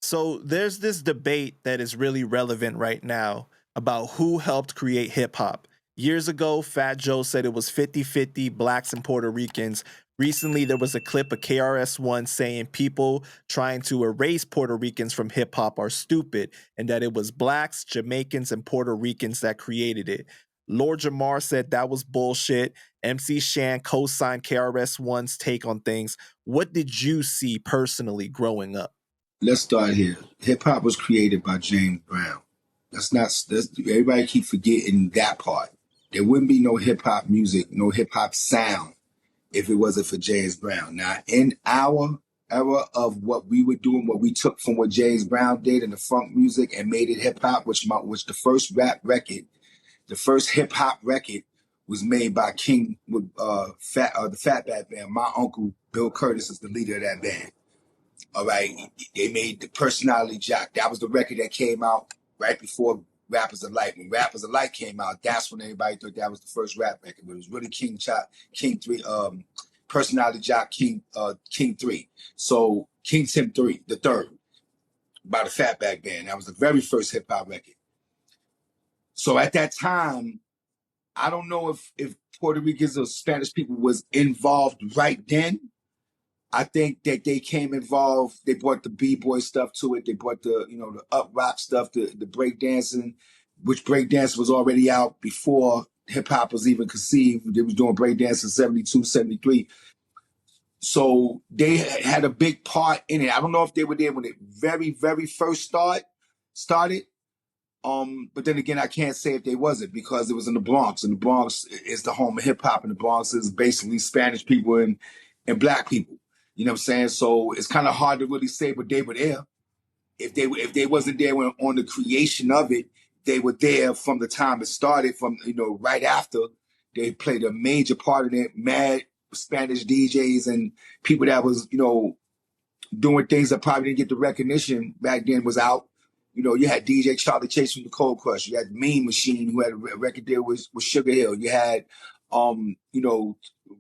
So there's this debate that is really relevant right now about who helped create hip hop. Years ago, Fat Joe said it was 50-50 blacks and Puerto Ricans. Recently, there was a clip of KRS-One saying people trying to erase Puerto Ricans from hip hop are stupid and that it was blacks, Jamaicans, and Puerto Ricans that created it. Lord Jamar said that was bullshit. MC Shan co signed KRS-One's take on things. What did you see personally growing up? Let's start here. Hip hop was created by James Brown. Everybody keep forgetting that part. There wouldn't be no hip hop music, no hip hop sound if it wasn't for James Brown. Now, in our era of what we were doing, what we took from what James Brown did in the funk music and made it hip hop, which the first rap record, the first hip hop record was made by King with the Fatback Band. My uncle Bill Curtis is the leader of that band. All right, they made the Personality Jock. That was the record that came out right before Rappers of Light. When Rappers of Light came out, that's when everybody thought that was the first rap record. But it was really King 3, Personality Jock, King 3. So King Tim 3, the third, by the Fatback Band. That was the very first hip hop record. So at that time, I don't know if Puerto Ricans or Spanish people was involved right then. I think that they came involved. They brought the b-boy stuff to it. They brought the up rock stuff, the break dancing, which break dance was already out before hip hop was even conceived. They was doing break dance in 72, 73. So they had a big part in it. I don't know if they were there when it very, very first started. But then again, I can't say if they wasn't because it was in the Bronx, and the Bronx is the home of hip hop, and the Bronx is basically Spanish people and black people. You know what I'm saying? So it's kind of hard to really say, but they were there. If they wasn't there on the creation of it, they were there from the time it started. From right after, they played a major part in it. Mad Spanish DJs and people that was doing things that probably didn't get the recognition back then was out. You had DJ Charlie Chase from the Cold Crush. You had Mean Machine, who had a record deal with Sugar Hill. You had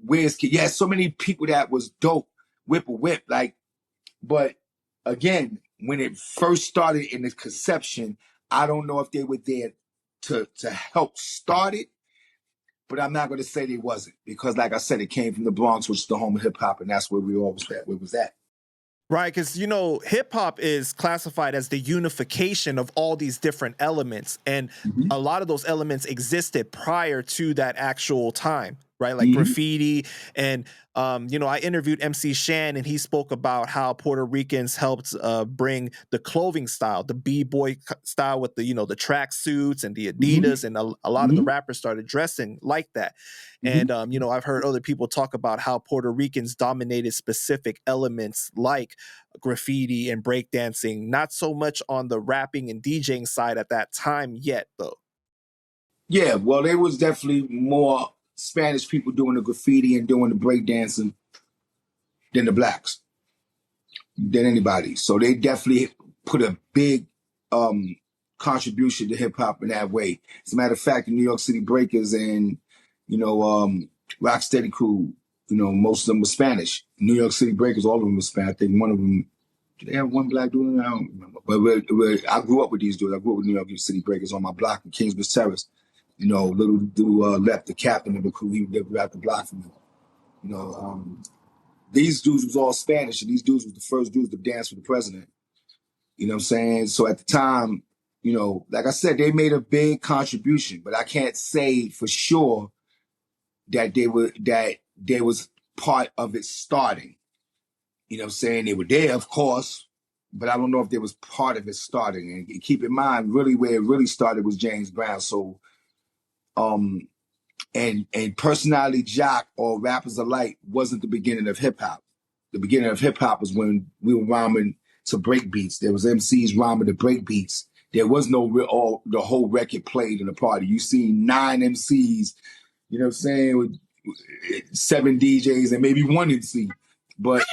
Wiz Kid. You had so many people that was dope. Whip, but again, when it first started in its conception, I don't know if they were there to help start it, but I'm not going to say they wasn't because, like I said, it came from the Bronx, which is the home of hip hop, and that's where we always at. Where was that? Right, because hip hop is classified as the unification of all these different elements, and a lot of those elements existed prior to that actual time. Right, like graffiti, and I interviewed MC Shan, and he spoke about how Puerto Ricans helped bring the clothing style, the b-boy style with the track suits and the Adidas, and a lot of the rappers started dressing like that. And I've heard other people talk about how Puerto Ricans dominated specific elements like graffiti and breakdancing, not so much on the rapping and DJing side at that time yet, though. Yeah, well, there was definitely more Spanish people doing the graffiti and doing the breakdancing than the blacks, than anybody. So they definitely put a big contribution to hip hop in that way. As a matter of fact, the New York City Breakers and Rocksteady Crew, most of them were Spanish. New York City Breakers, all of them were Spanish. I think one of them, did they have one black dude? I don't remember. But I grew up with these dudes. I grew up with New York City Breakers on my block in Kingsbridge Terrace. Little dude left, the captain of the crew. He lived out the block from me. These dudes was all Spanish, and these dudes was the first dudes to dance with the president. You know what I'm saying? So at the time, like I said, they made a big contribution, but I can't say for sure that they was part of it starting. You know what I'm saying? They were there, of course, but I don't know if they was part of it starting. And keep in mind, really where it really started was James Brown. So and Personality Jock or Rappers Alike wasn't the beginning of hip hop. The beginning of hip hop was when we were rhyming to break beats. There was MCs rhyming to break beats. There was no the whole record played in the party. You see 9 MCs, you know what I'm saying, with 7 DJs and maybe 1 MC. But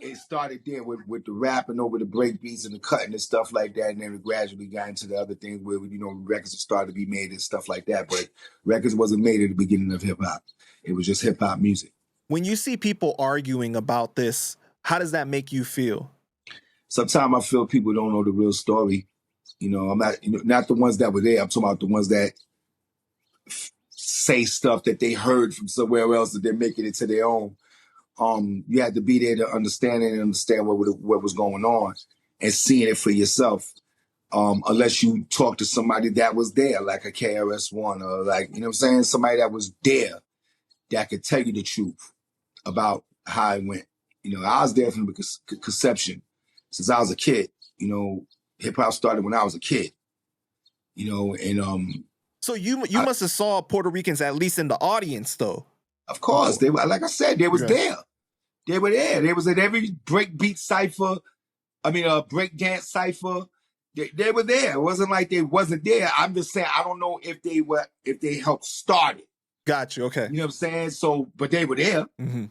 it started there with the rapping over the break beats and the cutting and stuff like that, and then it gradually got into the other things where records started to be made and stuff like that. But records wasn't made at the beginning of hip hop. It was just hip hop music. When you see people arguing about this, How does that make you feel? Sometimes I feel people don't know the real story. I'm not the ones that were there. I'm talking about the ones that say stuff that they heard from somewhere else that they're making it to their own. You had to be there to understand it and understand what was going on and seeing it for yourself. Unless you talk to somebody that was there, like a KRS-One or like, you know what I'm saying? Somebody that was there that could tell you the truth about how it went. I was there from the conception since I was a kid. Hip hop started when I was a kid. So you must have saw Puerto Ricans at least in the audience, though. Of course, they were. Like I said, they was there. They were there. They was at every breakbeat cipher. Break dance cipher. They were there. It wasn't like they wasn't there. I'm just saying I don't know if they helped start it. Got you. Okay. You know what I'm saying? So, but they were there. Mm-hmm.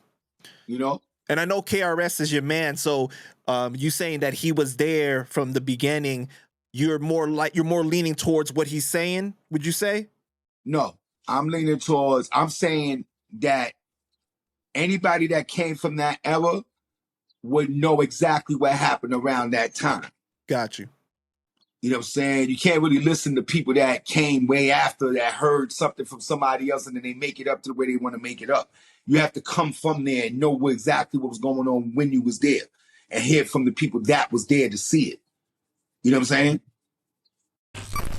And I know KRS is your man. So, you saying that he was there from the beginning. You're more leaning towards what he's saying. Would you say? No, I'm saying that anybody that came from that era would know exactly what happened around that time. Got you. You know what I'm saying? You can't really listen to people that came way after that heard something from somebody else and then they make it up to the way they want to make it up. You have to come from there and know exactly what was going on when you was there and hear from the people that was there to see it. You know what I'm saying?